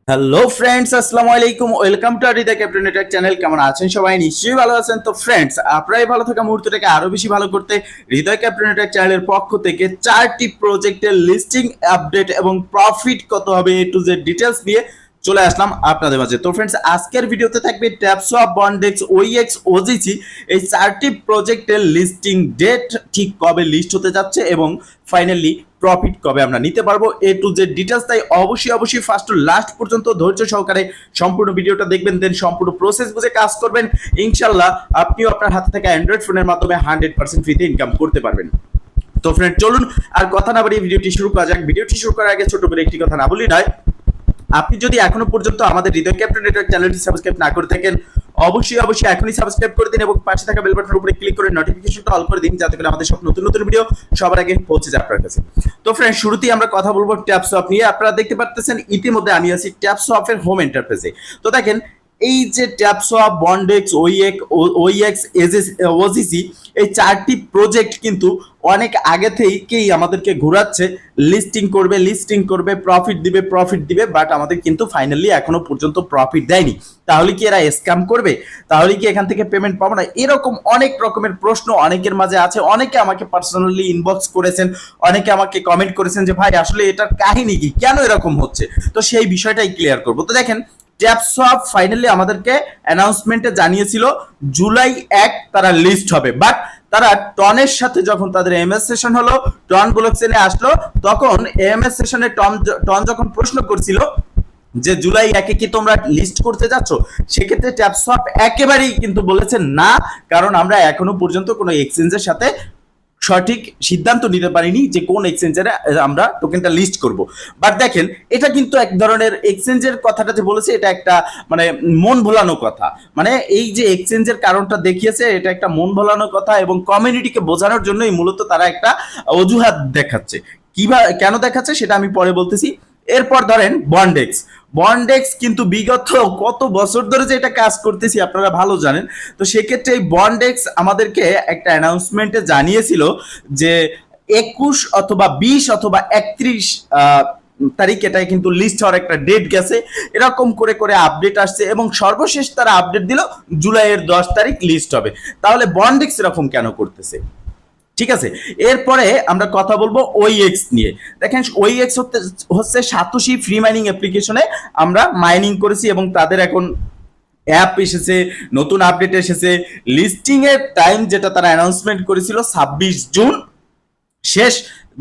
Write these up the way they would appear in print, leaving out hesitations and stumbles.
Hello friends, আসসালামু আলাইকুম। Welcome to Arida captain network channel. কেমন আছেন সবাই? নিশ্চয়ই ভালো আছেন। তো ফ্রেন্ডস, আপনারাই ভালো থাকা মুহূর্তটাকে আরো বেশি ভালো করতে হৃদয় ক্যাপ্টেন নেটওয়ার্ক চ্যানেলের পক্ষ থেকে 4টি প্রজেক্টের লিস্টিং আপডেট এবং প্রফিট কত হবে এ টু জেড ডিটেলস নিয়ে চলে আসলাম আপনাদের মাঝে। তো ফ্রেন্ডস, আজকের ভিডিওতে থাকবে ট্যাপসোয়াপ, বন্ডেক্স, ওইএক্স, ওজিসি এই 4টি প্রজেক্টের লিস্টিং ডেট ঠিক কবে লিস্ট হতে যাচ্ছে এবং ফাইনালি প্রফিট কবে আমরা নিতে পারবো এ টু জেড ডিটেলস। তাই অবশ্যই ফার্স্ট টু লাস্ট পর্যন্ত ধৈর্য সহকারে সম্পূর্ণ ভিডিওটা দেখবেন, দেন সম্পূর্ণ প্রসেস বুঝে কাজ করবেন। ইনশাল্লাহ আপনিও আপনার হাতে থাকা অ্যান্ড্রয়েড ফোনের মাধ্যমে 100% ফ্রিতে ইনকাম করতে পারবেন। তো ফ্রেন্ড, চলুন আর কথা না বাড়িয়ে ভিডিওটি শুরু করা যাক। ভিডিওটি শুরু করার আগে ছোট করে একটি কথা না বলি নয়, আপনি যদি এখনো পর্যন্ত আমাদের হৃদয় ক্যাপ্টেন নেটওয়ার্ক চ্যানেলটি সাবস্ক্রাইব না করে থাকেন, অবশ্যই এখনই সাবস্ক্রাইব করে দিন এবং পাশে থাকা বেল বাটনের উপরে ক্লিক করে নোটিফিকেশনটা অল করে দিন, যাতে করে আমাদের সব নতুন নতুন ভিডিও সবার আগে পৌঁছে যায় আপনার কাছে। তো ফ্রেন্ড, শুরুতেই আমরা কথা বলবো ট্যাপসোয়াপ নিয়ে। আপনারা দেখতে পাচ্ছেন ইতিমধ্যে আমি আছি ট্যাপসোয়াপের হোম ইন্টারফেসে। তো দেখেন, এই যে ট্যাপসোয়াপ, বন্ডেক্স, ওইএক্স, ওজিসি এই 4টি প্রজেক্ট কিন্তু অনেক আগে থেকেই আমাদেরকে ঘোরাচ্ছে লিস্টিং করবে, প্রফিট দিবে, বাট আমাদের কিন্তু ফাইনালি এখনো পর্যন্ত প্রফিট দেয়নি। তাহলে কি এরা স্ক্যাম করবে? তাহলে কি এখান থেকে পেমেন্ট পাবো না? এরকম অনেক রকমের প্রশ্ন অনেকের মাঝে আছে। অনেকে আমাকে পার্সোনালি ইনবক্স করেছেন, অনেকে আমাকে কমেন্ট করেছেন যে ভাই আসলে এটার কাহিনী কি, কেন এরকম হচ্ছে। তো সেই বিষয়টাই ক্লিয়ার করবো। তো দেখেন, ট্যাপসোয়াপ ফাইনালি আমাদেরকে অ্যানাউন্সমেন্টে জানিয়েছিল জুলাই 1 তারা লিস্ট হবে, বাট তারা টনের সাথে যখন তাদের এমএস সেশন হলো, টন ব্লক চেনে আসলো, তখন এমএস সেশনে টন যখন প্রশ্ন করছিল যে জুলাই 1 কি তোমরা লিস্ট করতে যাচ্ছ, সেক্ষেত্রে ট্যাপসোয়াপ একেবারেই কিন্তু বলেছে না, কারণ আমরা এখনো পর্যন্ত কোনো এক্সচেঞ্জের সাথে সঠিক সিদ্ধান্ত নিতে পারিনি যে কোন এক্সচেঞ্জের আমরা টোকেনটা লিস্ট করব। বাট দেখেন, এটা কিন্তু এক ধরনের এক্সচেঞ্জের কথাটা যে বলেছে, এটা একটা মানে মন ভোলানো কথা। মানে এই যে এক্সচেঞ্জের কারণটা দেখিয়েছে, এটা একটা মন ভোলানো কথা এবং কমিউনিটিকে বোঝানোর জন্যই মূলত তারা একটা অজুহাত দেখাচ্ছে। কিভাবে কেন দেখাচ্ছে সেটা আমি পরে বলতেছি। এরপর ধরেন বন্ডেক্স কিন্তু বিগত কত বছর ধরে যে এটা কাজ করতেছি আপনারা ভালো জানেন। তো সেক্ষেত্রে এই বন্ডেক্স আমাদেরকে একটা অ্যানাউন্সমেন্টে জানিয়েছিল যে 21 অথবা 20 অথবা 31 তারিখ এটা কিন্তু লিস্ট হওয়ার একটা ডেট গেছে। এরকম করে করে আপডেট আসছে এবং সর্বশেষ তারা আপডেট দিল জুলাইয়ের 10 তারিখ লিস্ট হবে। তাহলে বন্ডেক্স এরকম কেন করতেছে? ঠিক আছে, এরপরে আমরা কথা বলবো ওইএক্স নিয়ে। দেখেন, ওইএক্স হচ্ছে সাতোশি ফ্রি মাইনিং অ্যাপ্লিকেশনে আমরা মাইনিং করেছি এবং তাদের এখন অ্যাপ এসেছে, নতুন আপডেট এসেছে। লিস্টিং এর টাইম যেটা তারা অ্যানাউন্সমেন্ট করেছিল 26 জুন, শেষ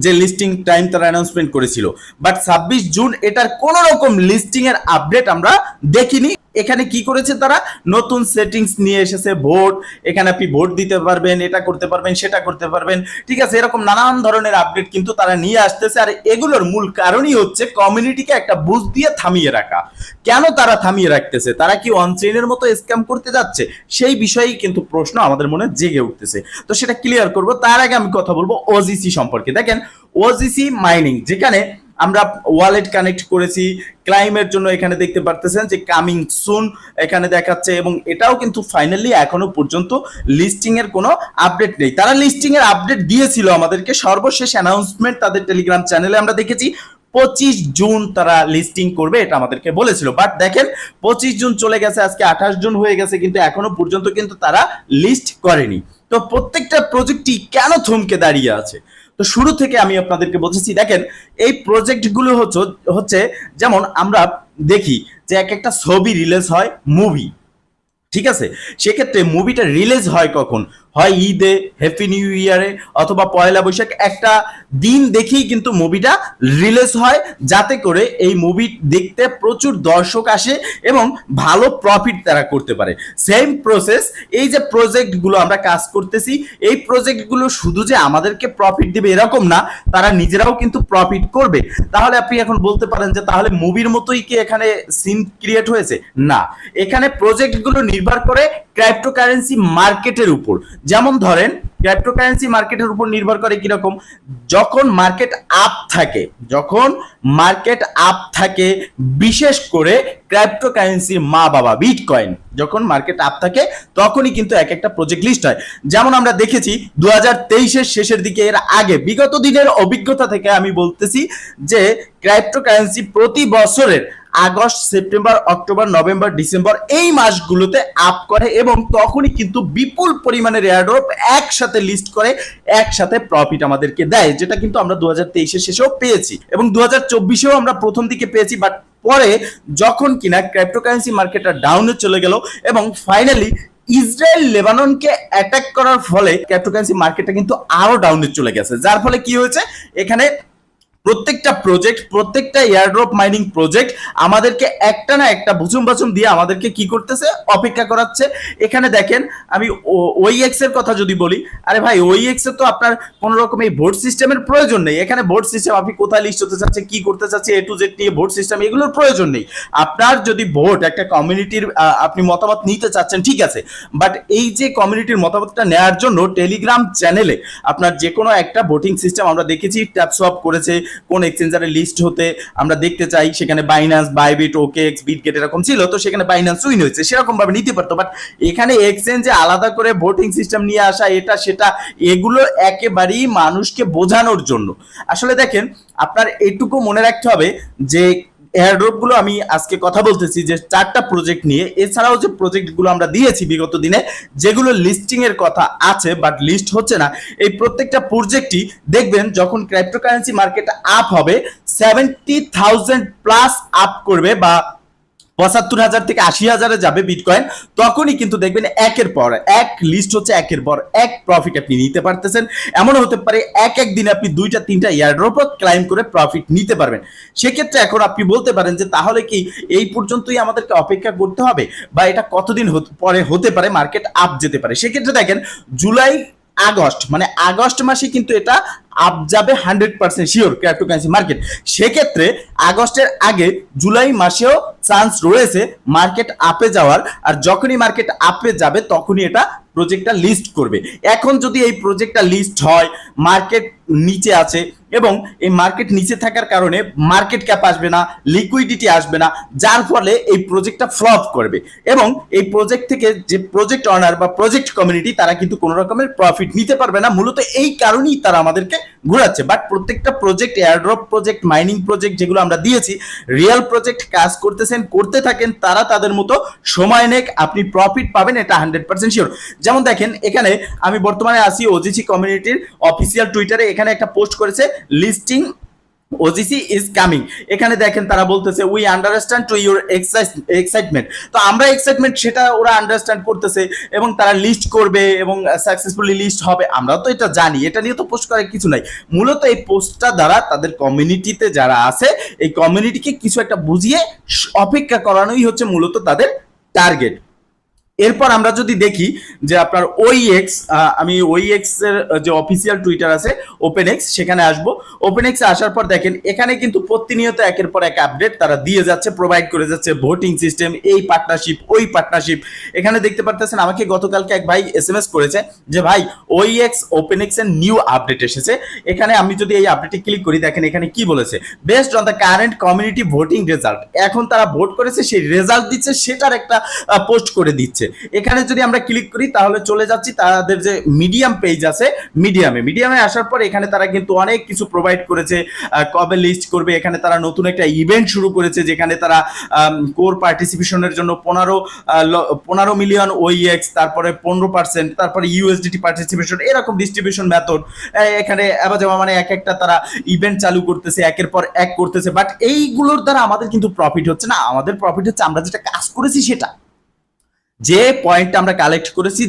যে লিস্টিং টাইম তারা অ্যানাউন্সমেন্ট করেছিল, বাট 26 জুন এটার কোন রকম লিস্টিং এর আপডেট আমরা দেখিনি। এখানে কি করেছে তারা? নতুন সেটিংস নিয়ে এসেছে, ভোট, এখানে আপনি ভোট দিতে পারবেন, এটা করতে পারবেন, সেটা করতে পারবেন। ঠিক আছে, এরকম নানান ধরনের আপডেট কিন্তু তারা নিয়ে আসতেছে। আর এগুলোর মূল কারণই হচ্ছে কমিউনিটিকে একটা বুঝ দিয়ে থামিয়ে রাখা। কেন তারা থামিয়ে রাখতেছে? তারা কি অনচেইনের মতো স্ক্যাম করতে যাচ্ছে? সেই বিষয়েই কিন্তু প্রশ্ন আমাদের মনে জেগে উঠতেছে। তো সেটা ক্লিয়ার করব, তার আগে আমি কথা বলবো ওজিসি সম্পর্কে। দেখেন, ওজিসি মাইনিং, যেখানে আমরা ওয়ালেট কানেক্ট করেছি ক্লাইমের জন্য, এখানে দেখতে পারতেছেন যে কামিং সুন এখানে দেখাচ্ছে এবং এটাও কিন্তু ফাইনালি এখনো পর্যন্ত লিস্টিং এর কোনো আপডেট নেই। তারা লিস্টিং এর আপডেট দিয়েছিল আমাদেরকে, সর্বশেষ অ্যানাউন্সমেন্ট তাদের টেলিগ্রাম চ্যানেলে আমরা দেখেছি 25 জুন তারা লিস্টিং করবে, এটা আমাদেরকে বলেছিল। বাট দেখেন, 25 জুন চলে গেছে, আজকে 28 জুন হয়ে গেছে, কিন্তু এখনো পর্যন্ত কিন্তু তারা লিস্ট করেনি। তো প্রত্যেকটা প্রজেক্টই কেন থমকে দাঁড়িয়ে আছে? তো শুরু থেকে আমি আপনাদেরকে বলতেছি, দেখেন এই প্রজেক্টগুলো হচ্ছে যেমন আমরা দেখি যে এক একটা ছবি রিলিজ হয়, মুভি, ঠিক আছে, সেক্ষেত্রে মুভিটা রিলিজ হয় কখন? হয় ঈদে, হ্যাপি নিউ ইয়ারে, অথবা পয়লা বৈশাখ, একটা দিন দেখেই কিন্তু মুভিটা রিলিজ হয়, যাতে করে এই মুভি দেখতে প্রচুর দর্শক আসে এবং ভালো প্রফিট তারা করতে পারে। সেম প্রসেস, এই যে প্রজেক্টগুলো আমরা কাজ করতেছি, এই প্রজেক্টগুলো শুধু যে আমাদেরকে প্রফিট দিবে এরকম না, তারা নিজেরাও কিন্তু প্রফিট করবে। তাহলে আপনি এখন বলতে পারেন যে তাহলে মুভির মতোই কি এখানে সিন ক্রিয়েট হয়েছে? না, এখানে প্রজেক্টগুলো নির্ভর করে ক্রিপ্টোকারেন্সি মার্কেটের উপর। যেমন ধরেন, ক্রিপ্টোকারেন্সি মার্কেটের উপর নির্ভর করে কিরকম? যখন মার্কেট আপ থাকে, বিশেষ করে ক্রিপ্টোকারেন্সির মা বাবা বিটকয়েন, যখন মার্কেট আপ থাকে তখনই কিন্তু এক একটা প্রজেক্ট লিস্ট হয়। যেমন আমরা দেখেছি 2023-এর শেষের দিকে, এর আগে বিগত দিনের অভিজ্ঞতা থেকে আমি বলতেছি যে ক্রিপ্টোকারেন্সি প্রতি বছরের August, September, October, November, December এই মাসগুলোতে আপ করে এবং তখনই কিন্তু বিপুল পরিমাণের এয়ারড্রপ একসাথে লিস্ট করে একসাথে প্রফিট আমাদেরকে দেয়, যেটা কিন্তু আমরা 2023-এর শেষেও পেয়েছি এবং 2024-এও আমরা প্রথম দিকে পেয়েছি। বাট পরে যখন কিনা ক্রিপ্টোকারেন্সি মার্কেটটা ডাউনে চলে গেল এবং ফাইনালি ইসরায়েল লেবাননকে অ্যাটাক করার ফলে ক্রিপ্টোকারেন্সি মার্কেটটা কিন্তু আরো ডাউনে চলে গেছে, যার ফলে কি হয়েছে, এখানে প্রত্যেকটা প্রজেক্ট, প্রত্যেকটা এয়ারড্রপ মাইনিং প্রজেক্ট আমাদেরকে একটা না একটা বুঝুম বাচুম দিয়ে আমাদেরকে কি করতেছে, অপেক্ষা করাচ্ছে। এখানে দেখেন আমি ওইএক্স এর কথা যদি বলি, আরে ভাই ওইএক্স এর তো আপনার কোন রকম এই ভোট সিস্টেমের প্রয়োজন নেই। এখানে ভোট সিস্টেম আপনি কোথায় লিস্ট হতে চাচ্ছে, কি করতে চাচ্ছে, এ টু জেড নিয়ে ভোট সিস্টেম এগুলোর প্রয়োজন নেই। আপনার যদি ভোট একটা কমিউনিটির আপনি মতামত নিতে চাচ্ছেন, ঠিক আছে, বাট এই যে কমিউনিটির মতামতটা নেওয়ার জন্য টেলিগ্রাম চ্যানেলে আপনার যে কোনো একটা ভোটিং সিস্টেম আমরা দেখেছি ট্যাপসোয়াপ করেছে, কোন এক্সচেঞ্জারে লিস্ট হতে আমরা দেখতে চাই, সেখানে বাইন্যান্স, বাইবিট, ওকেএক্স, বিটগেট এরকম ছিল, তো সেখানে বাইন্যান্স উইন হয়েছে, সেরকম ভাবে নিতে পারতো। বাট এখানে এক্সচেঞ্জে আলাদা করে ভোটিং সিস্টেম নিয়ে আসা, এটা সেটা এগুলো একেবারেই মানুষকে বোঝানোর জন্য। আসলে দেখেন আপনার এটুকু মনে রাখতে হবে যে এয়ারড্রপ গুলো আমি আজকে কথা বলতেছি যে 4টা প্রজেক্ট নিয়ে, এছাড়াও যে প্রজেক্ট গুলো আমরা দিয়েছি বিগত দিনে যেগুলো লিস্টিং এর কথা আছে বাট লিস্ট হচ্ছে না, এই প্রত্যেকটা প্রজেক্টই দেখবেন যখন ক্রিপ্টোকারেন্সি মার্কেট আপ হবে 70,000 প্লাস আপ করবে বা 75,000 থেকে 80,000-এ যাবে বিটকয়েন, তখনই কিন্তু দেখবেন একের পর এক লিস্ট হচ্ছে, একের পর এক প্রফিট আপনি নিতে পারতেছেন। এমন হতে পারে এক দিনে আপনি 2টা-3টা এয়ারড্রপ ক্লাইম করে প্রফিট নিতে পারবেন। সেক্ষেত্রে এখন আপনি বলতে পারেন যে তাহলে কি এই পর্যন্তই আমাদেরকে অপেক্ষা করতে হবে বা এটা কতদিন পরে হতে পারে মার্কেট আপ যেতে পারে? সেক্ষেত্রে দেখেন জুলাই, আগস্ট, মানে আগস্ট মাসে কিন্তু এটা আপ যাবে 100% শিওর ক্রিপ্টোকারেন্সি মার্কেট। সেক্ষেত্রে আগস্টের আগে জুলাই মাসেও চান্স রয়েছে মার্কেট আপে যাওয়ার, আর যখনই মার্কেট আপে যাবে তখনই এটা প্রজেক্টটা লিস্ট করবে। এখন যদি এই প্রজেক্টটা লিস্ট হয়, মার্কেট নিচে আছে এবং এই মার্কেট নিচে থাকার কারণে মার্কেট ক্যাপ আসবে না, লিকুইডিটি আসবে না, যার ফলে এই প্রজেক্টটা ফ্লপ করবে এবং এই প্রজেক্ট থেকে যে প্রজেক্ট অনার বা প্রজেক্ট কমিউনিটি তারা কিন্তু কোনো রকমের প্রফিট নিতে পারবে না। মূলত এই কারণেই তারা আমাদেরকে ঘোরাচ্ছে। বাট প্রত্যেকটা project, airdrop project, mining project যেগুলো আমরা দিয়েছি, রিয়েল প্রজেক্ট কাজ করতেছেন, করতে থাকেন, তারা তাদের মতো সময় নেক, আপনি প্রফিট পাবেন, এটা 100% শিওর। যেমন দেখেন এখানে আমি বর্তমানে আছি ওজিসি কমিউনিটির অফিসিয়াল টুইটারে, এখানে একটা পোস্ট করেছে লিস্টিং ওজিসি ইজ কামিং। এখানে দেখেন তারা বলতেছে we understand to your excitement. তো আমরা এক্সাইটমেন্ট সেটা ওরা আন্ডারস্ট্যান্ড করতেছে এবং তারা লিস্ট করবে এবং সাকসেসফুলি লিস্ট হবে, আমরাও তো এটা জানি, এটা নিয়ে তো পোস্ট করার কিছু নাই। মূলত এই পোস্টটা দ্বারা তাদের কমিউনিটিতে যারা আছে এই কমিউনিটিকে কিছু একটা বুঝিয়ে অপেক্ষা করানোই হচ্ছে মূলত তাদের টার্গেট। এরপর আমরা যদি দেখি যে আপনার ওইএক্স, আমি ওইএক্স এর যে অফিসিয়াল টুইটার আছে ওপেনএক্স, সেখানে আসবো। ওপেনএক্সে আসার পর দেখেন এখানে কিন্তু প্রতিনিয়ত একের পর এক আপডেট তারা দিয়ে যাচ্ছে, প্রোভাইড করে যাচ্ছে, ভোটিং সিস্টেম, এই পার্টনারশিপ, ওই পার্টনারশিপ। এখানে দেখতে পারতেছেন আমাকে গতকালকে এক ভাই এসএমএস করেছে যে ভাই ওইএক্স ওপেনএক্স এর নিউ আপডেট এসেছে। এখানে আমি যদি এই আপডেটে ক্লিক করি, দেখেন এখানে কি বলেছে, based on the current community voting result. এখন তারা ভোট করেছে, সেই রেজাল্ট দিচ্ছে, সেটার একটা পোস্ট করে দিচ্ছে। এখানে যদি আমরা ক্লিক করি তাহলে চলে যাচ্ছি তাদের যে মিডিয়াম পেজ আছে, মিডিয়ামে আসার পর এখানে তারা কিন্তু অনেক কিছু প্রোভাইড করেছে, কবে লিস্ট করবে। এখানে তারা নতুন একটা ইভেন্ট শুরু করেছে যেখানে তারা কোর পার্টিসিপেশনের জন্য 15 মিলিয়ন ওইএক্স, তারপরে 15%, তারপরে ইউএসডিটি পার্টিসিপেশন, এরকম ডিস্ট্রিবিউশন মেথড এখানে মানে এক একটা তারা ইভেন্ট চালু করতেছে, একের পর এক করতেছে। বাট এইগুলোর দ্বারা আমাদের কিন্তু প্রফিট হচ্ছে না, আমাদের প্রফিট হচ্ছে আমরা যেটা কাজ করেছি, সেটা যে পয়েন্টটা আমরা কালেক্ট করেছি,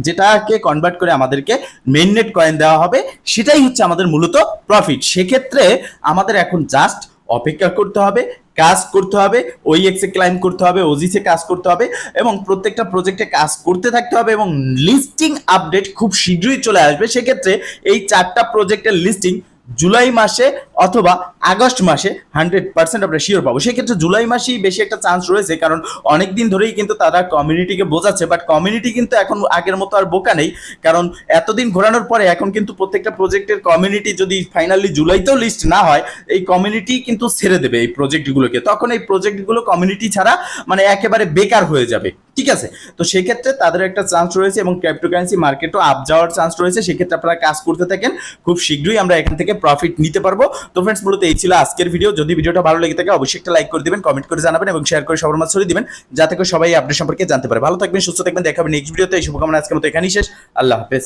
যেটাকে কনভার্ট করে আমাদেরকে মেইননেট কয়েন দেওয়া হবে, সেটাই হচ্ছে আমাদের মূলত প্রফিট। সেক্ষেত্রে আমাদের এখন জাস্ট অপেক্ষা করতে হবে, কাজ করতে হবে, ওইএক্সে ক্লাইম করতে হবে, ওজিসে কাজ করতে হবে এবং প্রত্যেকটা প্রজেক্টে কাজ করতে থাকতে হবে এবং লিস্টিং আপডেট খুব শীঘ্রই চলে আসবে। সেক্ষেত্রে এই 4টা প্রজেক্টের লিস্টিং জুলাই মাসে অথবা আগস্ট মাসে 100% আমরা শিওর পাবো। সেক্ষেত্রে জুলাই মাসেই বেশি একটা চান্স রয়েছে, কারণ অনেকদিন ধরেই কিন্তু তারা কমিউনিটিকে বোঝাচ্ছে, বাট কমিউনিটি কিন্তু এখন আগের মতো আর বোকা নেই। কারণ এতদিন ঘোরানোর পরে এখন কিন্তু প্রত্যেকটা প্রজেক্টের কমিউনিটি যদি ফাইনালি জুলাইতেও লিস্ট না হয়, এই কমিউনিটি কিন্তু ছেড়ে দেবে এই প্রজেক্টগুলোকে, তখন এই প্রজেক্টগুলো কমিউনিটি ছাড়া মানে একেবারে বেকার হয়ে যাবে। ঠিক আছে, তো সেক্ষেত্রে তাদের একটা চান্স রয়েছে এবং ক্রিপ্টোকারেন্সি মার্কেটও আপ যাওয়ার চান্স রয়েছে। সেক্ষেত্রে আপনারা কাজ করতে থাকেন, খুব শীঘ্রই আমরা এখান থেকে প্রফিট নিতে পারবো। তো ফ্রেন্ডস, মূলত এই ছিল আজকের ভিডিও। যদি ভিডিওটা ভালো লেগে থাকে অবশ্যই একটা লাইক করে দিবেন, কমেন্ট করে জানাবেন এবং শেয়ার করে সবার মাঝে ছড়িয়ে দিবেন, যাতে করে সবাই আপডেট সম্পর্কে জানতে পারে। ভালো থাকবেন, সুস্থ থাকবেন, দেখা হবে নেক্সট ভিডিওতে। এই শুভকামনা আজকের মতো এখানেই শেষ। আল্লাহ হাফেজ।